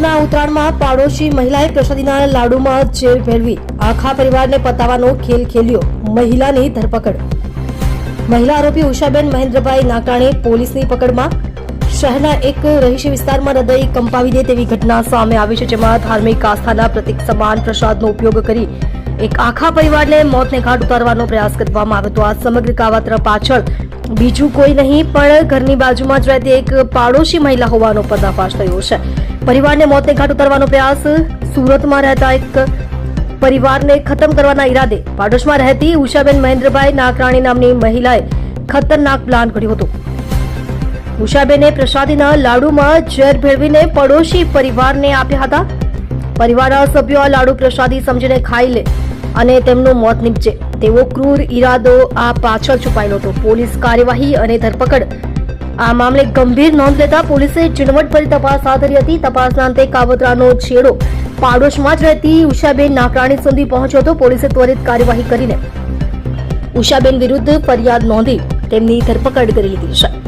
સુરતના ઉત્તરાયણમાં પાડોશી મહિલાએ પ્રસાદીના લાડુમાં ઝેર ભેળવી આખા પરિવારને પતાવવાનો ખેલ ખેલ્યો. મહિલાની ધરપકડ. મહિલા આરોપી ઉષાબેન મહેન્દ્રભાઈ નાકાણી પોલીસની પકડમાં. શહેરના એક રહીશી વિસ્તારમાં હૃદય કંપાવી દે તેવી ઘટના સામે આવી છે, જેમાં ધાર્મિક આસ્થાના પ્રતીક સમાન પ્રસાદનો ઉપયોગ કરી એક આખા પરિવારને મોતને ઘાટ ઉતારવાનો પ્રયાસ કરવામાં આવ્યો હતો. આ સમગ્ર કાવતરા પાછળ બીજું કોઈ નહીં પણ ઘરની બાજુમાં જ રહેતી એક પાડોશી મહિલા હોવાનો પર્દાફાશ થયો છે. પરિવારને મોતને ઘાટ ઉતારવાનો પ્રયાસ. સુરતમાં રહેતા એક પરિવારને ખતમ કરવાના ઈરાદે પાડોશમાં રહેતી ઉષાબેન મહેન્દ્રભાઈ નાકરાણી નામની મહિલાએ ખતરનાક પ્લાન ઘડ્યો હતો. ઉષાબેને પ્રસાદીના લાડુમાં ઝેર ભેળવીને પડોશી પરિવારને આપ્યા હતા. પરિવારના સભ્યો આ લાડુ પ્રસાદી સમજીને ખાઈ લે અને તેમનું મોત નીપજે તેવો ક્રૂર ઈરાદો આ પાછળ છુપાયેલો હતો. પોલીસ કાર્યવાહી અને ધરપકડ આ મામલે ગંભીર નોંધ લેતા પોલીસે ઝીણવટભરી તપાસ હાથ ધરી હતી. તપાસના અંતે કાવતરાનો છેડો પાડોશમાં જ રહેતી ઉષાબેન નાકરાણી સુધી પહોંચ્યો હતો. પોલીસે ત્વરિત કાર્યવાહી કરીને ઉષાબેન વિરુદ્ધ ફરિયાદ નોંધી તેમની ધરપકડ કરી લીધી છે.